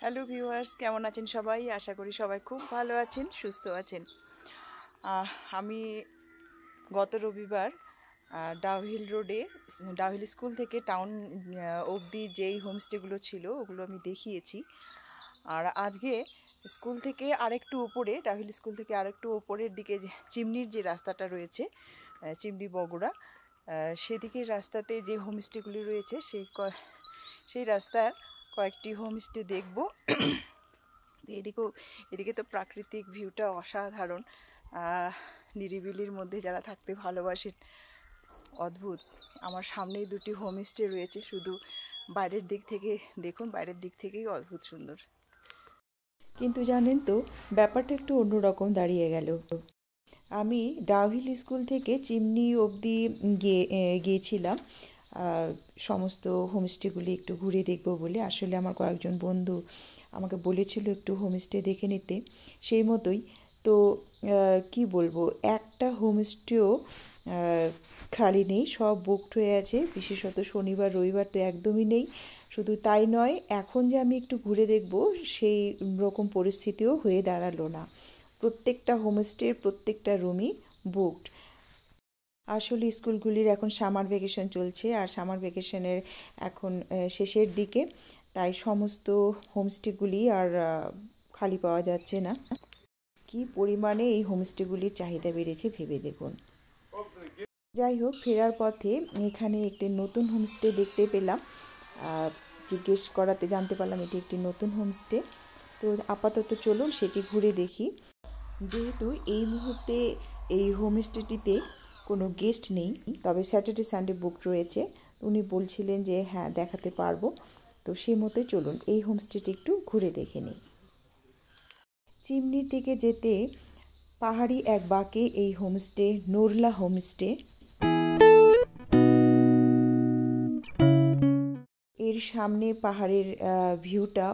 Hello viewers, কেমন আছেন সবাই? আশা করি সবাই খুব ভালো আছেন, সুস্থ আছেন। আমি গত রবিবার ডাউহিল রোডে ডাউহিল স্কুল থেকে টাউন অবধি যেই হোমস্টেগুলো ছিল ওগুলো আমি দেখিয়েছি। আর আজকে স্কুল থেকে আরেকটু উপরে, ডাউহিল স্কুল থেকে আরেকটু উপরের দিকে চিমনির যে রাস্তাটা রয়েছে, চিমনি বগুড়া, সেদিকের রাস্তাতে যে হোমস্টেগুলি রয়েছে সেই রাস্তার কয়েকটি হোমস্টে দেখব। এদিকে তো প্রাকৃতিক ভিউটা অসাধারণ। নিরিবিলির মধ্যে যারা থাকতে ভালোবাসেন, অদ্ভুত। আমার সামনেই দুটি হোমস্টে রয়েছে, শুধু বাইরের দিক থেকে দেখুন, বাইরের দিক থেকেই অদ্ভুত সুন্দর। কিন্তু জানেন তো, ব্যাপারটা একটু অন্যরকম দাঁড়িয়ে গেল। আমি ডাউহিল স্কুল থেকে চিমনি অবধি গিয়েছিলাম সমস্ত হোমস্টেগুলি একটু ঘুরে দেখব বলে। আসলে আমার কয়েকজন বন্ধু আমাকে বলেছিল একটু হোমস্টে দেখে নিতে, সেই মতোই। তো কি বলবো, একটা হোমস্টেও খালি নেই, সব বুকড হয়ে আছে। বিশেষত শনিবার রবিবার তো একদমই নেই। শুধু তাই নয়, এখন যে আমি একটু ঘুরে দেখব সেই রকম পরিস্থিতিও হয়ে দাঁড়ালো না। প্রত্যেকটা হোমস্টের প্রত্যেকটা রুমই বুকড। আসলে স্কুলগুলির এখন সামার ভ্যাকেশন চলছে, আর সামার ভ্যাকেশনের এখন শেষের দিকে, তাই সমস্ত হোমস্টেগুলি আর খালি পাওয়া যাচ্ছে না। কি পরিমাণে এই হোমস্টেগুলির চাহিদা বেড়েছে ভেবে দেখুন। যাই হোক, ফেরার পথে এখানে একটি নতুন হোমস্টে দেখতে পেলাম। জিজ্ঞেস করাতে জানতে পারলাম এটি একটি নতুন হোমস্টে। তো আপাতত চলুন সেটি ঘুরে দেখি। যেহেতু এই মুহূর্তে এই হোমস্টেটিতে কোনো গেস্ট নেই, তবে স্যাটারডে সানডে বুক রয়েছে। উনি বলছিলেন যে হ্যাঁ, দেখাতে পারবো। তো সেই মতোই চলুন এই হোমস্টেটি একটু ঘুরে দেখে নিই। চিমনির দিকে যেতে পাহাড়ি এক বাঁকে এই হোমস্টে, নোরলা হোমস্টে। এর সামনে পাহাড়ের ভিউটা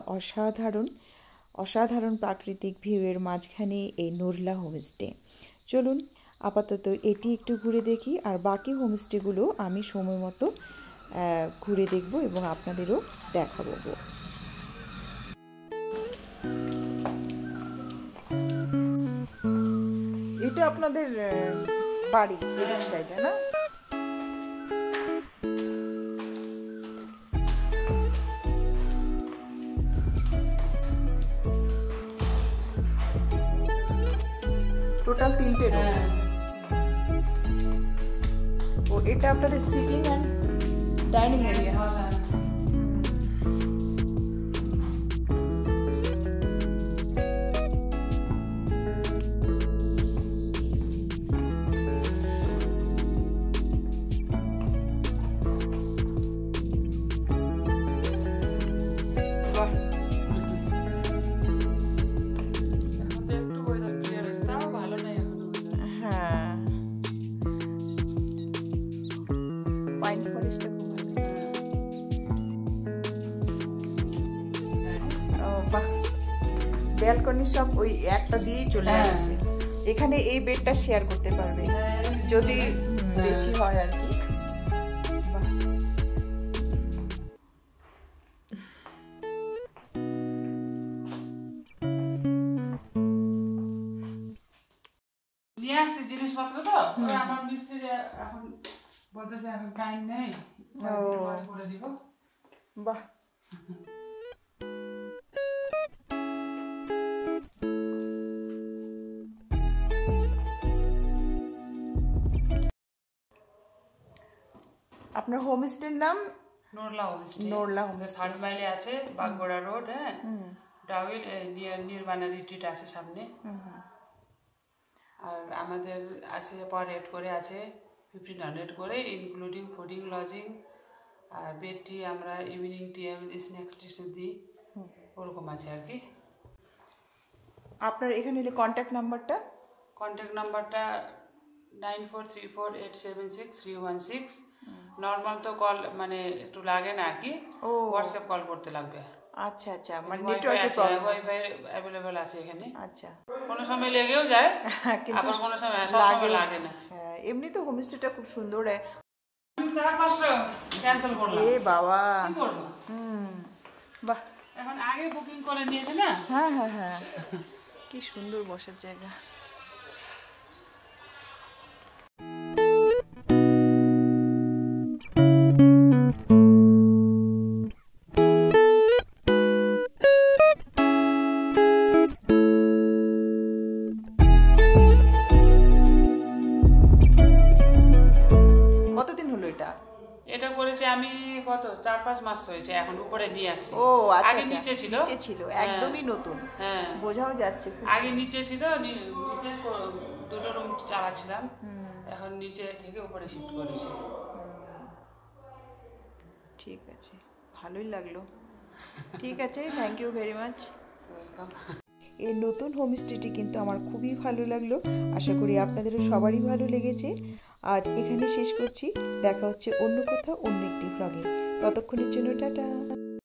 অসাধারণ প্রাকৃতিক ভিউয়ের মাঝখানে এই নোরলা হোমস্টে। চলুন আপাতত এটি একটু ঘুরে দেখি, আর বাকি হোমস্টেগুলো আমি সময় মতো ঘুরে দেখব এবং আপনাদেরও দেখাবো। এটা আপনাদের বাড়ি এদিক সাইডে না? টোটাল 3টে রুম। ও, এটা আপনাদের sitting and dining area. Balcony সব ওই একটা দিয়েই চলে আসছে। এখানে এই বেডটা শেয়ার করতে পারবে যদি বেশি হয় আর কি। নিয়ে আসছি জিনিসপত্র, তো আমার মিস্ত্রি এখন বলতেছে এখন টাইম নেই, করে দিব। বাহ, আপনার হোমস্টের নাম? নোরলা হোমস্টে। নোরলা হোমস্টে 3 মাইলে আছে, বাগগোড়া রোড। হ্যাঁ, ডাউহিল নির্মাণা রিট্রিট আছে সামনে। আর আমাদের আছে পার হেড করে আছে 1500 করে, ইনক্লুডিং ফুডিং, লজিং, আর বেড টি আমরা ইভিনিং টি স্ন্যাক্স টিস দিই, ওরকম আছে আর কি। আপনার এখানে কন্ট্যাক্ট নাম্বারটা? কন্ট্যাক্ট নাম্বারটা 9434876316। নর্মাল তো কল মানে একটু লাগে না আর কি, হোয়াটসঅ্যাপ কল করতে লাগবে। আচ্ছা আচ্ছা, মানে নেটওয়ার্কের প্রবলেম। ওয়াইফাই अवेलेबल আছে এখানে। আচ্ছা, কোনো সময় লেগেও যায়, আবার কোনো সময় সব সময় লাগে না। এমনি তো হোমস্টেটা খুব সুন্দর। 4-5টা ক্যান্সেল করলাম। এ বাবা, কি করব? বাহ। এখন আগে বুকিং করে নিয়েছে না। হ্যাঁ হ্যাঁ হ্যাঁ, কি সুন্দর বসার জায়গা। কতদিন হলো এটা? এটা করেছে আমি কত 4-5 মাস হয়েছে, এখন উপরে নিয়ে আসছি। ও আচ্ছা, আগে নিচে ছিল, নিচে ছিল, একদমই নতুন। হ্যাঁ বোঝাও যাচ্ছে। আগে নিচে ছিল, নিচে দুটো রুম চালাচ্ছিলাম, এখন নিচে থেকে উপরে শিফট করেছি। ঠিক আছে, ভালোই লাগলো। ঠিক আছে, thank you very much. Welcome. এই নতুন হোমস্টেটি কিন্তু আমার খুবই ভালো লাগলো, আশা করি আপনাদেরও সবারই ভালো লেগেছে। আজ এখানে শেষ করছি, দেখা হচ্ছে অন্য কোথাও অন্য একটি ব্লগে। ততক্ষণের জন্য টাটা।